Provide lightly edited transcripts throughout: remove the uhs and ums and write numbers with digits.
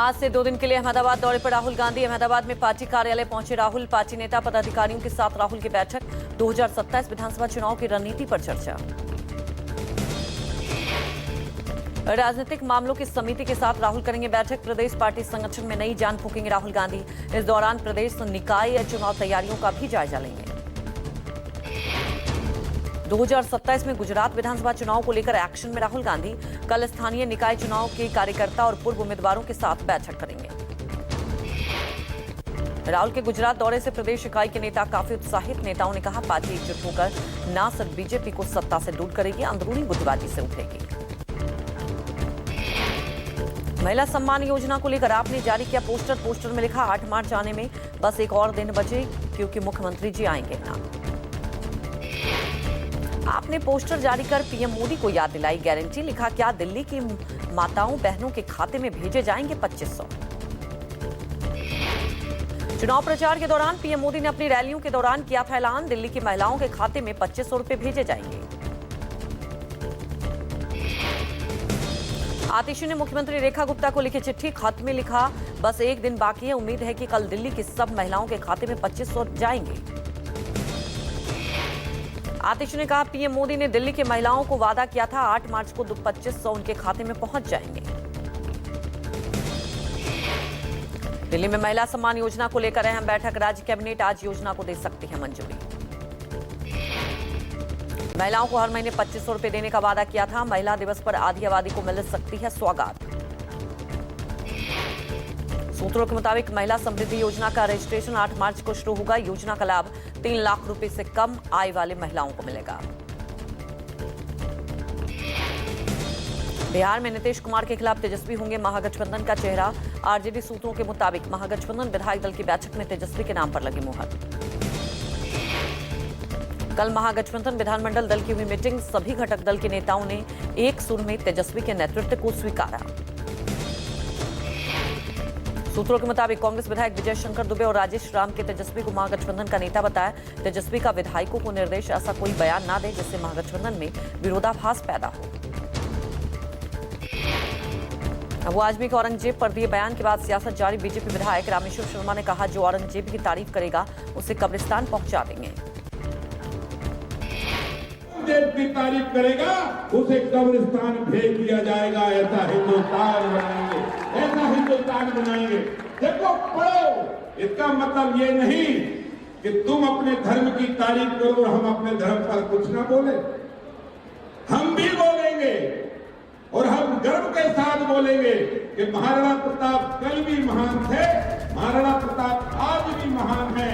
आज से 2 दिन के लिए अहमदाबाद दौरे पर राहुल गांधी। अहमदाबाद में पार्टी कार्यालय पहुंचे राहुल। पार्टी नेता पदाधिकारियों के साथ राहुल की बैठक। 2027 विधानसभा चुनाव की रणनीति पर चर्चा। राजनीतिक मामलों की समिति के साथ राहुल करेंगे बैठक। प्रदेश पार्टी संगठन में नई जान फूकेंगे राहुल गांधी। इस दौरान प्रदेश निकाय चुनाव तैयारियों का भी जायजा लेंगे। 2027 में गुजरात विधानसभा चुनाव को लेकर एक्शन में राहुल गांधी। कल स्थानीय निकाय चुनाव के कार्यकर्ता और पूर्व उम्मीदवारों के साथ बैठक करेंगे। राहुल के गुजरात दौरे से प्रदेश इकाई के नेता काफी उत्साहित। नेताओं ने कहा, पार्टी एकजुट होकर न सिर्फ बीजेपी को सत्ता से दूर करेगी, अंदरूनी गुटबाजी से उठेगी। महिला सम्मान योजना को लेकर आपने जारी किया पोस्टर में लिखा 8 मार्च आने में बस एक और दिन बचे क्योंकि मुख्यमंत्री जी आएंगे ना। आपने पोस्टर जारी कर पीएम मोदी को याद दिलाई गारंटी। लिखा, क्या दिल्ली की माताओं बहनों के खाते में भेजे जाएंगे 2500। चुनाव प्रचार के दौरान पीएम मोदी ने अपनी रैलियों के दौरान किया था ऐलान, दिल्ली की महिलाओं के खाते में 2500 रुपए भेजे जाएंगे। आतिशी ने मुख्यमंत्री रेखा गुप्ता को लिखी चिट्ठी। खत में लिखा, बस एक दिन बाकी है, उम्मीद है कि कल दिल्ली की सब महिलाओं के खाते में 2500 जाएंगे। आतिशी ने कहा, पीएम मोदी ने दिल्ली की महिलाओं को वादा किया था 8 मार्च को 2500 उनके खाते में पहुंच जाएंगे। दिल्ली में महिला सम्मान योजना को लेकर अहम बैठक। राज्य कैबिनेट आज योजना को दे सकती है मंजूरी। महिलाओं को हर महीने 2500 रुपए देने का वादा किया था। महिला दिवस पर आधी आबादी को मिल सकती है सौगात। सूत्रों के मुताबिक महिला समृद्धि योजना का रजिस्ट्रेशन 8 मार्च को शुरू होगा। योजना का लाभ 3 लाख रुपए से कम आय वाले महिलाओं को मिलेगा। बिहार में नीतीश कुमार के खिलाफ तेजस्वी होंगे महागठबंधन का चेहरा। आरजेडी सूत्रों के मुताबिक महागठबंधन विधायक दल की बैठक में तेजस्वी के नाम पर लगी मुहर। कल महागठबंधन विधानमंडल दल की हुई मीटिंग। सभी घटक दल के नेताओं ने एक सुर में तेजस्वी के नेतृत्व को स्वीकारा। सूत्रों के मुताबिक कांग्रेस विधायक विजय शंकर दुबे और राजेश राम के तेजस्वी को महागठबंधन का नेता बताया। तेजस्वी का विधायकों को निर्देश ऐसा कोई बयान ना दे जिससे महागठबंधन में विरोधाभास पैदा हो। अबू आजमी के औरंगजेब पर दिए बयान के बाद सियासत जारी। बीजेपी विधायक रामेश्वर शर्मा ने कहा, जो औरंगजेब की तारीफ करेगा उसे कब्रिस्तान पहुंचा देंगे। की तारीफ करेगा उसे कब्रिस्तान भेज दिया जाएगा। ऐसा हिंदुस्तान बनाएंगे, ऐसा हिंदुस्तान बनाएंगे। देखो, पढ़ो, इसका मतलब ये नहीं कि तुम अपने धर्म की तारीफ करो और हम अपने धर्म पर कुछ ना बोले। हम भी बोलेंगे और हम गर्व के साथ बोलेंगे कि महाराणा प्रताप कल भी महान थे, महाराणा प्रताप आज भी महान है।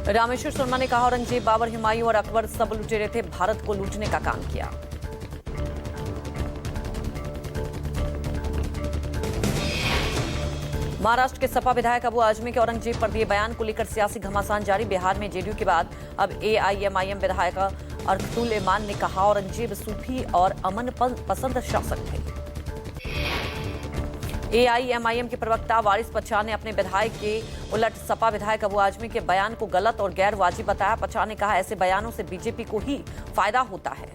रामेश्वर शर्मा ने कहा, औरंगजेब, बाबर, हुमायूं और अकबर सब लुटेरे थे, भारत को लूटने का काम किया। महाराष्ट्र के सपा विधायक अबू आजमी के औरंगजेब पर दिए बयान को लेकर सियासी घमासान जारी। बिहार में जेडीयू के बाद अब एआईएमआईएम विधायक अरखतुल इमान ने कहा, औरंगजेब सूफी और अमन पसंद शासक थे। एआईएमआईएम के प्रवक्ता वारिस पठान ने अपने विधायक के उलट सपा विधायक अबू आजमी के बयान को गलत और गैर वाजिब बताया। पठान ने कहा, ऐसे बयानों से बीजेपी को ही फायदा होता है।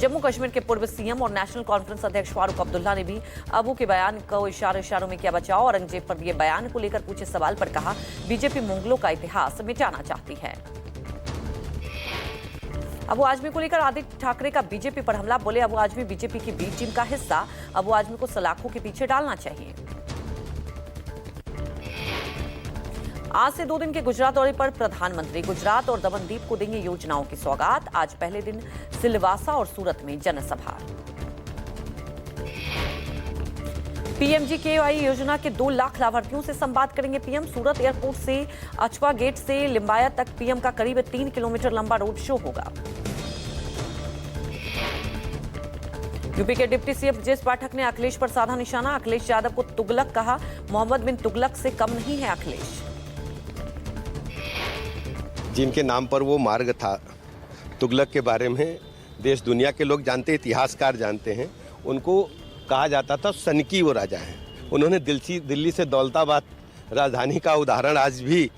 जम्मू कश्मीर के पूर्व सीएम और नेशनल कॉन्फ्रेंस अध्यक्ष फारूक अब्दुल्ला ने भी अबू के बयान को इशारों में किया बचाव। औरंगजेब पर दिए बयान को लेकर पूछे सवाल पर कहा, बीजेपी मुगलों का इतिहास मिटाना चाहती है। अबू आजमी को लेकर आदित्य ठाकरे का बीजेपी पर हमला। बोले, अबू आजमी बीजेपी की बी टीम का हिस्सा, अबू आजमी को सलाखों के पीछे डालना चाहिए। आज से 2 दिन के गुजरात दौरे पर प्रधानमंत्री गुजरात और दमनदीप को देंगे योजनाओं की सौगात। आज पहले दिन सिलवासा और सूरत में जनसभा। पीएमजीकेवाई योजना के 2 लाख लाभार्थियों से संवाद करेंगे पीएम। सूरत एयरपोर्ट से अचवा गेट से लिंबायत तक पीएम का करीब 3 किलोमीटर लंबा रोड शो होगा। यूपी के डिप्टी सीएम ब्रजेश पाठक ने अखिलेश पर साधा निशाना। अखिलेश यादव को तुगलक कहा। मोहम्मद बिन तुगलक से कम नहीं है अखिलेश। जिनके नाम पर वो मार्ग था, तुगलक के बारे में देश दुनिया के लोग जानते, इतिहासकार जानते हैं। उनको कहा जाता था सनकी वो राजा हैं। उन्होंने दिल्ली से दौलताबाद राजधानी का उदाहरण आज भी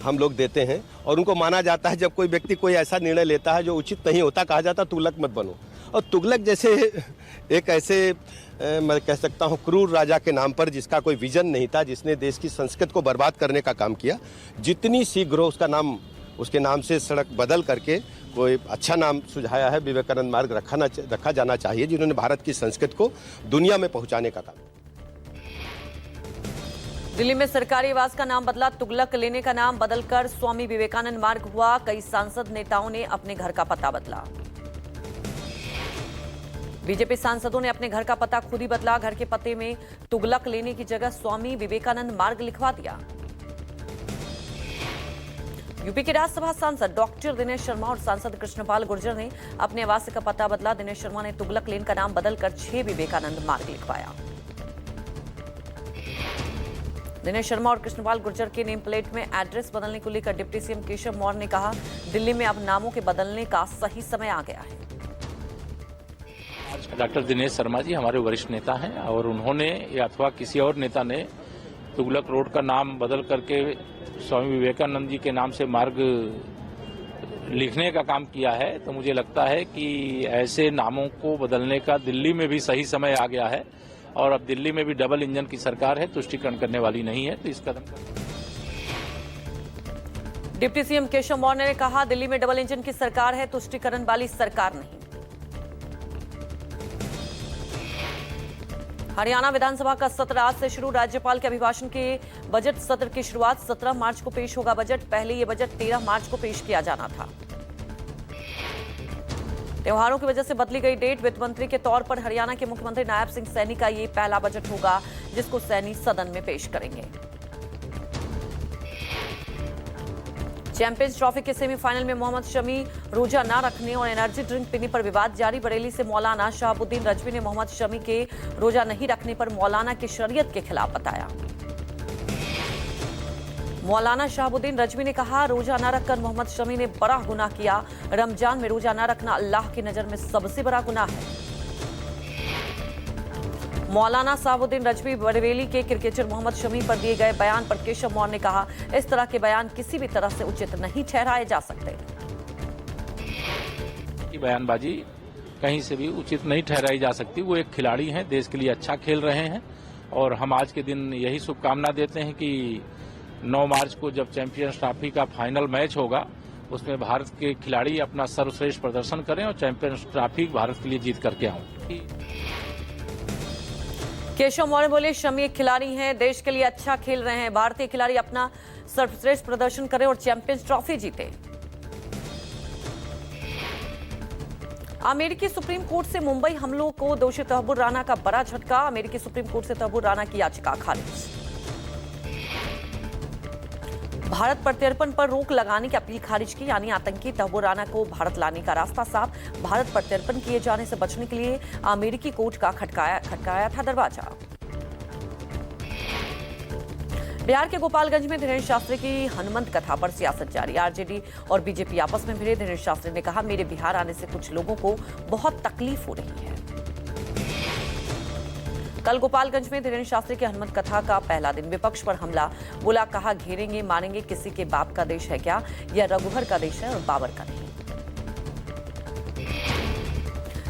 हम लोग देते हैं और उनको माना जाता है जब कोई व्यक्ति कोई ऐसा निर्णय लेता है जो उचित नहीं होता, कहा जाता तुगलक मत बनो। और तुगलक जैसे एक ऐसे मैं कह सकता हूँ क्रूर राजा के नाम पर जिसका कोई विजन नहीं था, जिसने देश की संस्कृति को बर्बाद करने का काम किया, जितनी शीघ्र उसका नाम उसके नाम से सड़क बदल करके कोई अच्छा नाम सुझाया है, विवेकानंद मार्ग रखा जाना चाहिए, जिन्होंने भारत की संस्कृति को दुनिया में पहुंचाने का काम। दिल्ली में सरकारी आवास का नाम बदला, तुगलक लेने का नाम बदलकर स्वामी विवेकानंद मार्ग हुआ। कई सांसद नेताओं ने अपने घर का पता बदला। बीजेपी सांसदों ने अपने घर का पता खुद ही बदला। घर के पते में तुगलक लेने की जगह स्वामी विवेकानंद मार्ग लिखवा दिया। यूपी के राज्यसभा सांसद डॉक्टर दिनेश शर्मा और सांसद कृष्णपाल गुर्जर ने अपने आवास का पता बदला। दिनेश शर्मा ने तुगलक लेन का नाम बदलकर 6 विवेकानंद मार्ग लिखवाया। दिनेश शर्मा और कृष्णपाल गुर्जर के नेम प्लेट में एड्रेस बदलने को लेकर डिप्टी सीएम केशव मौर्य ने कहा, दिल्ली में अब नामों के बदलने का सही समय आ गया है। डॉक्टर दिनेश शर्मा जी हमारे वरिष्ठ नेता हैं और उन्होंने या अथवा किसी और नेता ने तुगलक रोड का नाम बदल करके स्वामी विवेकानंद जी के नाम से मार्ग लिखने का काम किया है, तो मुझे लगता है कि ऐसे नामों को बदलने का दिल्ली में भी सही समय आ गया है। और अब दिल्ली में भी डबल इंजन की सरकार है, तुष्टिकरण करने वाली नहीं है, तो इस कदम डिप्टी सीएम केशव मौर्य ने कहा, दिल्ली में डबल इंजन की सरकार है, तुष्टिकरण वाली सरकार नहीं। हरियाणा विधानसभा का सत्र आज से शुरू। राज्यपाल के अभिभाषण के बजट सत्र की शुरुआत 17 मार्च को पेश होगा बजट। पहले ये बजट 13 मार्च को पेश किया जाना था। त्योहारों की वजह से बदली गई डेट। वित्त मंत्री के तौर पर हरियाणा के मुख्यमंत्री नायब सिंह सैनी का ये पहला बजट होगा जिसको सैनी सदन में पेश करेंगे। चैंपियंस ट्रॉफी के सेमीफाइनल में मोहम्मद शमी रोजा न रखने और एनर्जी ड्रिंक पीने पर विवाद जारी। बरेली से मौलाना शहाबुद्दीन रजवी ने मोहम्मद शमी के रोजा नहीं रखने पर मौलाना की शरीयत के खिलाफ बताया। मौलाना शहाबुद्दीन रजवी ने कहा, रोजा न रखकर मोहम्मद शमी ने बड़ा गुनाह किया। रमजान में रोजा न रखना अल्लाह की नजर में सबसे बड़ा गुनाह है। मौलाना शहाबुद्दीन रजवी बरेली के क्रिकेटर मोहम्मद शमी पर दिए गए बयान पर केशव मौर्य ने कहा, इस तरह के बयान किसी भी तरह से उचित नहीं ठहराए जा सकते। बयानबाजी कहीं से भी उचित नहीं ठहराई जा सकती। वो एक खिलाड़ी हैं, देश के लिए अच्छा खेल रहे हैं और हम आज के दिन यही शुभकामना देते हैं कि 9 मार्च को जब चैंपियंस ट्रॉफी का फाइनल मैच होगा उसमें भारत के खिलाड़ी अपना सर्वश्रेष्ठ प्रदर्शन करें और चैंपियंस ट्रॉफी भारत के लिए जीत करके आऊं। केशव मौर्य बोले, शमी एक खिलाड़ी हैं, देश के लिए अच्छा खेल रहे हैं। भारतीय खिलाड़ी अपना सर्वश्रेष्ठ प्रदर्शन करें और चैंपियंस ट्रॉफी जीते। अमेरिकी सुप्रीम कोर्ट से मुंबई हमलों को दोषी तहब्बुर राना का बड़ा झटका। अमेरिकी सुप्रीम कोर्ट से तहब्बुर राना की याचिका खारिज। भारत प्रत्यर्पण पर रोक लगाने की अपील खारिज की, यानी आतंकी तहब्बुर राना को भारत लाने का रास्ता साफ। भारत प्रत्यर्पण किए जाने से बचने के लिए अमेरिकी कोर्ट का खटकाया था दरवाजा। बिहार के गोपालगंज में धीरेन्द्र शास्त्री की हनुमंत कथा पर सियासत जारी। आरजेडी और बीजेपी आपस में भिड़े। धीरेन्द्र शास्त्री ने कहा, मेरे बिहार आने से कुछ लोगों को बहुत तकलीफ हो रही है। कल गोपालगंज में धीरेन्द्र शास्त्री की हनुमंत कथा का पहला दिन। विपक्ष पर हमला, बोला कहा घेरेंगे मारेंगे, किसी के बाप का देश है क्या? यह रघुवर का देश है और बाबर का नहीं।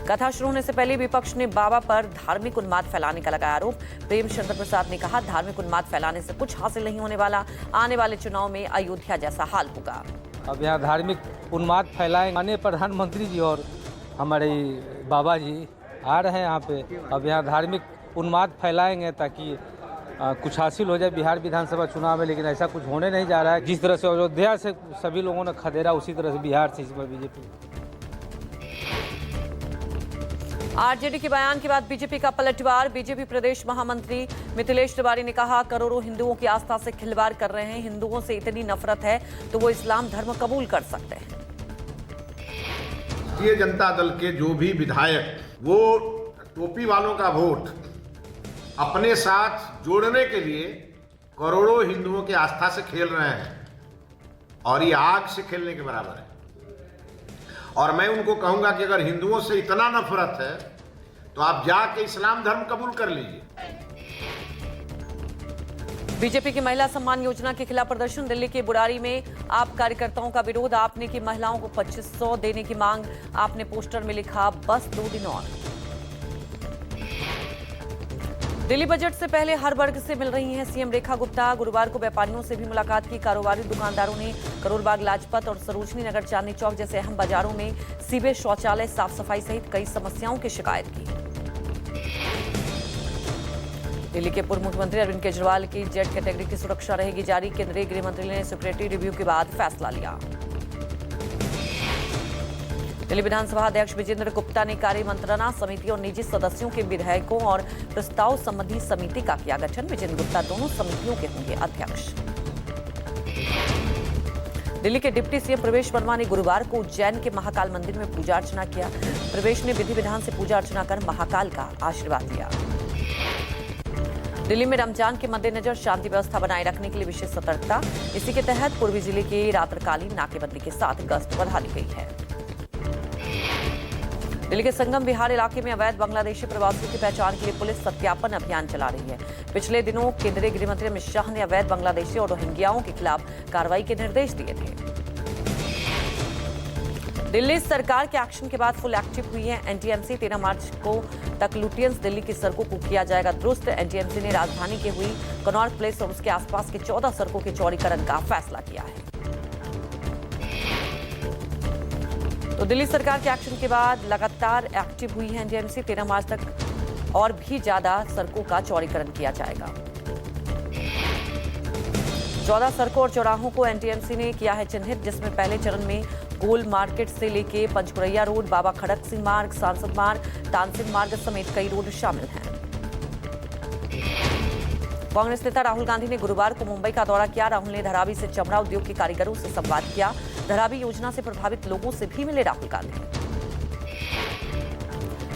कथा शुरू होने से पहले विपक्ष ने बाबा पर धार्मिक उन्माद फैलाने का लगाया आरोप। प्रेमचंद्र प्रसाद ने कहा, धार्मिक उन्माद फैलाने से कुछ हासिल नहीं होने वाला। आने वाले चुनाव में अयोध्या जैसा हाल होगा। अब यहाँ धार्मिक उन्माद फैलाएंगे। माननीय प्रधानमंत्री जी और हमारे बाबा जी आ रहे हैं यहाँ पे। अब यहाँ धार्मिक उन्माद फैलाएंगे ताकि कुछ हासिल हो जाए बिहार विधानसभा चुनाव में, लेकिन ऐसा कुछ होने नहीं जा रहा है। जिस तरह से अयोध्या से सभी लोगों ने खदेड़ा, उसी तरह से बिहार से इस बार बीजेपी। आरजेडी के बयान के बाद बीजेपी का पलटवार। बीजेपी प्रदेश महामंत्री मिथिलेश तिवारी ने कहा, करोड़ों हिंदुओं की आस्था से खिलवाड़ कर रहे हैं। हिंदुओं से इतनी नफरत है तो वो इस्लाम धर्म कबूल कर सकते हैं। भारतीय जनता दल के जो भी विधायक वो टोपी वालों का वोट अपने साथ जोड़ने के लिए करोड़ों हिंदुओं की आस्था से खेल रहे हैं और ये आग से खेलने के बराबर है। और मैं उनको कहूंगा कि अगर हिंदुओं से इतना नफरत है तो आप जाके इस्लाम धर्म कबूल कर लीजिए। बीजेपी की महिला सम्मान योजना के खिलाफ प्रदर्शन। दिल्ली के बुराड़ी में आप कार्यकर्ताओं का विरोध। आपने की महिलाओं को 2500 देने की मांग। आपने पोस्टर में लिखा बस 2 दिन और। दिल्ली बजट से पहले हर वर्ग से मिल रही हैं सीएम रेखा गुप्ता। गुरुवार को व्यापारियों से भी मुलाकात की। कारोबारी दुकानदारों ने करोलबाग, लाजपत और सरोजनी नगर, चांदनी चौक जैसे अहम बाजारों में सीवेज, शौचालय, साफ सफाई सहित कई समस्याओं की शिकायत की। दिल्ली के पूर्व मुख्यमंत्री अरविंद केजरीवाल की जेड कैटेगरी की सुरक्षा रहेगी जारी। केंद्रीय गृह मंत्री ने सिक्योरिटी रिव्यू के बाद फैसला लिया। दिल्ली विधानसभा अध्यक्ष विजेंद्र गुप्ता ने कार्य मंत्रणा समिति और निजी सदस्यों के विधायकों और प्रस्ताव संबंधी समिति का किया गठन। विजेंद्र गुप्ता दोनों समितियों के होंगे अध्यक्ष। दिल्ली के डिप्टी सीएम प्रवेश वर्मा ने गुरुवार को उज्जैन के महाकाल मंदिर में पूजा अर्चना किया। प्रवेश ने विधि विधान से पूजा अर्चना कर महाकाल का आशीर्वाद लिया। दिल्ली में रमजान के मद्देनजर शांति व्यवस्था बनाए रखने के लिए विशेष सतर्कता। इसी के तहत पूर्वी जिले के रात्रिकालीन नाकेबंदी के साथ गश्त बढ़ा दी गई है। दिल्ली के संगम विहार इलाके में अवैध बांग्लादेशी प्रवासियों की पहचान के लिए पुलिस सत्यापन अभियान चला रही है। पिछले दिनों केंद्रीय गृह मंत्री अमित शाह ने अवैध बांग्लादेशी और रोहिंग्याओं के खिलाफ कार्रवाई के निर्देश दिए थे। दिल्ली सरकार के एक्शन के बाद फुल एक्टिव हुई है एनटीएमसी। 13 मार्च को तक लुटियंस दिल्ली की सड़कों को किया जाएगा दुरुस्त। एनटीएमसी ने राजधानी के हुई कनॉट प्लेस और उसके आसपास के 14 सड़कों के चौड़ीकरण का फैसला किया है। तो दिल्ली सरकार के एक्शन के बाद लगातार एक्टिव हुई है एनटीएमसी। 13 मार्च तक और भी ज्यादा सड़कों का चौड़ीकरण किया जाएगा। 14 सड़कों और चौराहों को एनटीएमसी ने किया है चिन्हित, जिसमें पहले चरण में गोल मार्केट से लेके पंचकुरैया रोड, बाबा खड़क सिंह मार्ग, सांसद मार्ग, तानसेन मार्ग समेत कई रोड शामिल हैं। कांग्रेस नेता राहुल गांधी ने गुरुवार को मुंबई का दौरा किया। राहुल ने धारावी से चमड़ा उद्योग के कारीगरों से संवाद किया। धारावी योजना से प्रभावित लोगों से भी मिले राहुल गांधी।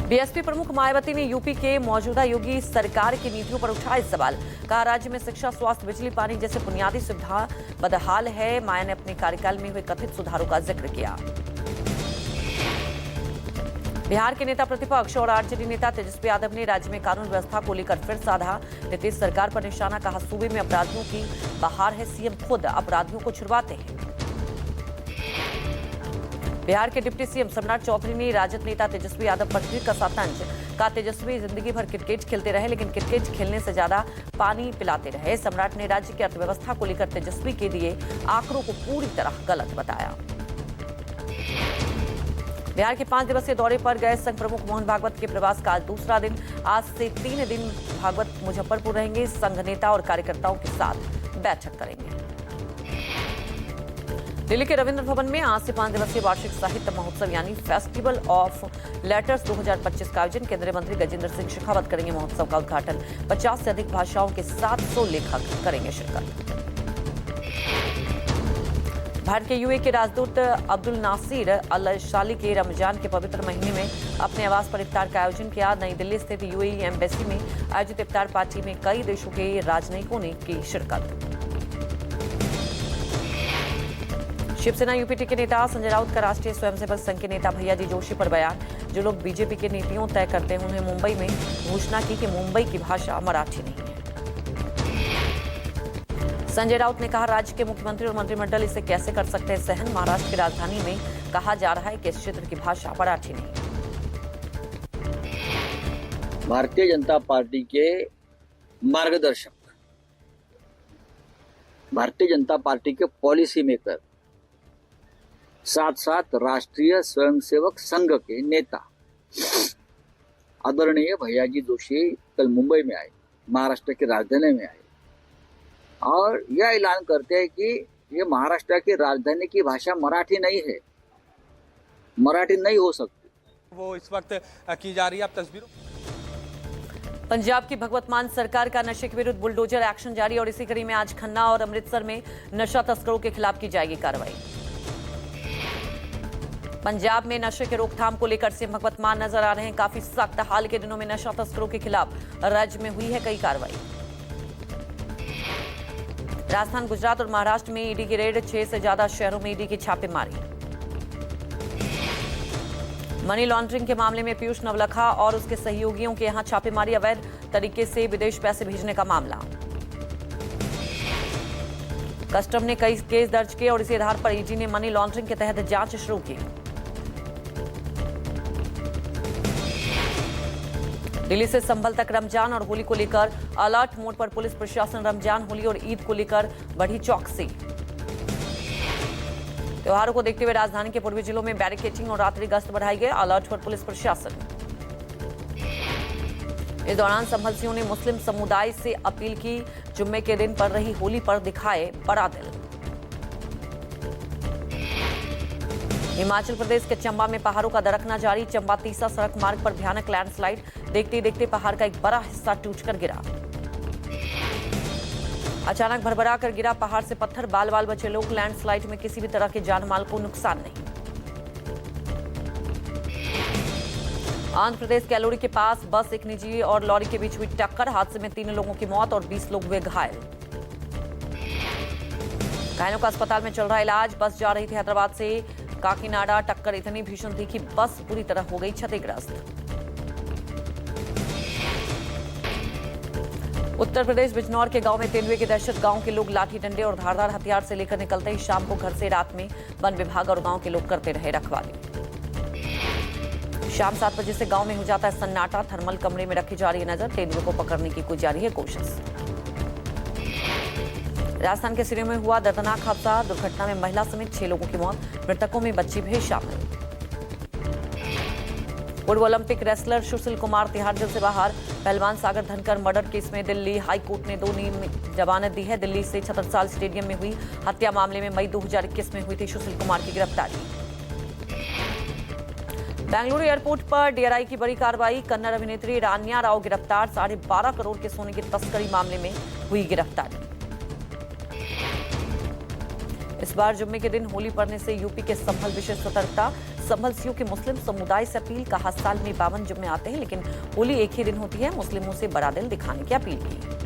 बीएसपी प्रमुख मायावती ने यूपी के मौजूदा योगी सरकार की नीतियों पर उठाए सवाल। कहा राज्य में शिक्षा, स्वास्थ्य, बिजली, पानी जैसे बुनियादी सुविधा बदहाल है। माया ने अपने कार्यकाल में हुए कथित सुधारों का जिक्र किया। बिहार के नेता प्रतिपक्ष और आरजेडी नेता तेजस्वी यादव ने राज्य में कानून व्यवस्था को लेकर फिर साधा नीतीश सरकार पर निशाना। कहा सूबे में अपराधियों की बहार है, सीएम खुद अपराधियों को छुड़वाते हैं। बिहार के डिप्टी सीएम सम्राट चौधरी ने राजद नेता तेजस्वी यादव पर ट्वीट का तंज। कहा तेजस्वी जिंदगी भर क्रिकेट खेलते रहे, लेकिन क्रिकेट खेलने से ज्यादा पानी पिलाते रहे। सम्राट ने राज्य की अर्थव्यवस्था को लेकर तेजस्वी के दिए आंकड़ों को पूरी तरह गलत बताया। बिहार के 5 दिवसीय दौरे पर गए संघ प्रमुख मोहन भागवत के प्रवास का आज दूसरा दिन। आज से 3 दिन भागवत मुजफ्फरपुर रहेंगे। संघ नेता और कार्यकर्ताओं के साथ बैठक करेंगे। दिल्ली के रविंद्र भवन में आज से 5 दिवसीय वार्षिक साहित्य महोत्सव यानी फेस्टिवल ऑफ लेटर्स 2025 का आयोजन। केंद्रीय मंत्री गजेंद्र सिंह शेखावत करेंगे महोत्सव का उद्घाटन। 50 से अधिक भाषाओं के 700 लेखक करेंगे शिरकत। भारत के यूएई के राजदूत अब्दुल नासिर अल शाली के रमजान के पवित्र महीने में अपने आवास पर इफ्तार का आयोजन किया। नई दिल्ली स्थित यूएई एम्बेसी में आयोजित इफ्तार पार्टी में कई देशों के राजनयिकों ने की शिरकत। शिवसेना यूपीटी के नेता संजय राउत का राष्ट्रीय स्वयंसेवक संघ के नेता भैयाजी जोशी पर बयान। जो लोग बीजेपी की नीतियों तय करते हैं उन्हें मुंबई में घोषणा की कि मुंबई की भाषा मराठी नहीं है। संजय राउत ने कहा राज्य के मुख्यमंत्री और मंत्रिमंडल इसे कैसे कर सकते हैं सहन। महाराष्ट्र की राजधानी में कहा जा रहा है कि इस क्षेत्र की भाषा मराठी नहीं। भारतीय जनता पार्टी के मार्गदर्शक, भारतीय जनता पार्टी के पॉलिसी मेकर, साथ साथ राष्ट्रीय स्वयंसेवक संघ के नेता आदरणीय भैयाजी जोशी कल मुंबई में आए, महाराष्ट्र की राजधानी में आए और यह ऐलान करते हैं कि ये महाराष्ट्र की राजधानी की भाषा मराठी नहीं है, मराठी नहीं हो सकती। वो इस वक्त की जा रही है। आप तस्वीरों पंजाब की भगवत मान सरकार का नशे के विरुद्ध बुलडोजर एक्शन जारी और इसी कड़ी में आज खन्ना और अमृतसर में नशा तस्करों के खिलाफ की जाएगी कार्रवाई। पंजाब में नशे के रोकथाम को लेकर सीएम भगवत मान नजर आ रहे हैं काफी सख्त। हाल के दिनों में नशा तस्करों के खिलाफ राज्य में हुई है कई कार्रवाई। राजस्थान, गुजरात और महाराष्ट्र में ईडी की रेड, 6 से ज्यादा शहरों में ईडी की छापेमारी। मनी लॉन्ड्रिंग के मामले में पीयूष नवलखा और उसके सहयोगियों के यहां छापेमारी, अवैध तरीके से विदेश पैसे भेजने का मामला। कस्टम ने कई केस दर्ज किए और इसी आधार पर ईडी ने मनी लॉन्ड्रिंग के तहत जांच शुरू की। दिल्ली से संभल तक रमजान और होली को लेकर अलर्ट मोड पर पुलिस प्रशासन। रमजान, होली और ईद को लेकर बढ़ी चौकसी। त्योहारों को देखते हुए राजधानी के पूर्वी जिलों में बैरिकेडिंग और रात्रि गश्त बढ़ाई गई। अलर्ट पर पुलिस प्रशासन। इस दौरान संभलसियों ने मुस्लिम समुदाय से अपील की, जुम्मे के दिन पड़ रही होली पर दिखाए बड़ा दिल। हिमाचल प्रदेश के चंबा में पहाड़ों का दरकना जारी। चंबा तीसा सड़क मार्ग पर भयानक लैंडस्लाइड। देखते ही देखते पहाड़ का एक बड़ा हिस्सा टूटकर गिरा। अचानक भरभरा कर गिरा पहाड़ से पत्थर, बाल बाल बचे लोग। लैंडस्लाइड में किसी भी तरह के जान माल को नुकसान नहीं। आंध्र प्रदेश के एलोरी के पास बस, एक निजी और लॉरी के बीच हुई टक्कर। हादसे में 3 लोगों की मौत और 20 लोग हुए घायल। घायलों का अस्पताल में चल रहा इलाज। बस जा रही थी हैदराबाद से काकीनाडा। टक्कर इतनी भीषण थी कि बस पूरी तरह हो गई क्षतिग्रस्त। उत्तर प्रदेश बिजनौर के गांव में तेंदुए की दहशत। गांव के लोग लाठी डंडे और धारदार हथियार से लेकर निकलते ही शाम को घर से रात में वन विभाग और गांव के लोग करते रहे रखवाली। शाम 7 बजे से गांव में हो जाता है सन्नाटा। थर्मल कमरे में रखी जा रही है नजर। तेंदुए को पकड़ने की कोई जारी है कोशिश। राजस्थान के सिरे में हुआ दर्दनाक हादसा। दुर्घटना में महिला समेत 6 लोगों की मौत। मृतकों में बच्ची भी शामिल। पूर्व Olympic wrestler Sushil Kumar Tihar jail से बाहर। पहलवान सागर धनकर मर्डर केस में दिल्ली हाई कोर्ट ने 2 दिन जमानत दी है। दिल्ली से छतरसाल स्टेडियम में हुई हत्या मामले में मई 2021 में हुई थी सुशील कुमार की गिरफ्तारी। बेंगलुरु एयरपोर्ट पर डीआरआई की बड़ी कार्रवाई। कन्नड़ अभिनेत्री रान्या राव गिरफ्तार। 12.5 करोड़ के सोने की तस्करी मामले में हुई गिरफ्तारी। इस बार जुम्मे के दिन होली पड़ने से यूपी के संभल विशेष सतर्कता। संभलसियों के मुस्लिम समुदाय से अपील। कहा, साल में 52 जुम्मे आते हैं लेकिन होली एक ही दिन होती है। मुस्लिमों से बड़ा दिल दिखाने की अपील की।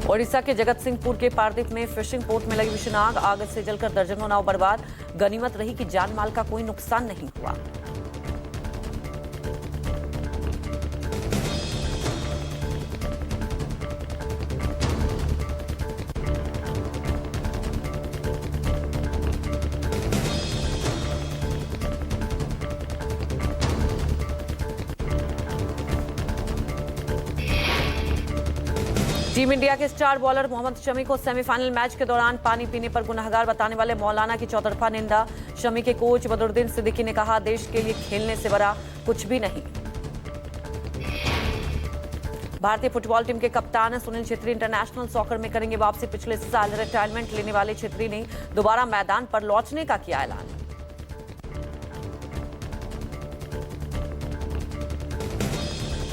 ओडिशा के जगत सिंहपुर के पारदीप में फिशिंग पोर्ट में लगी भीषण आग। आग से जलकर दर्जनों नाव बर्बाद। गनीमत रही कि जान माल का कोई नुकसान नहीं हुआ। टीम इंडिया के स्टार बॉलर मोहम्मद शमी को सेमीफाइनल मैच के दौरान पानी पीने पर गुनहगार बताने वाले मौलाना की चौतरफा निंदा। शमी के कोच बदरुद्दीन सिद्दीकी ने कहा, देश के लिए खेलने से बड़ा कुछ भी नहीं। भारतीय फुटबॉल टीम के कप्तान सुनील छेत्री इंटरनेशनल सॉकर में करेंगे वापसी। पिछले साल रिटायरमेंट लेने वाले छेत्री ने दोबारा मैदान पर लौटने का किया ऐलान।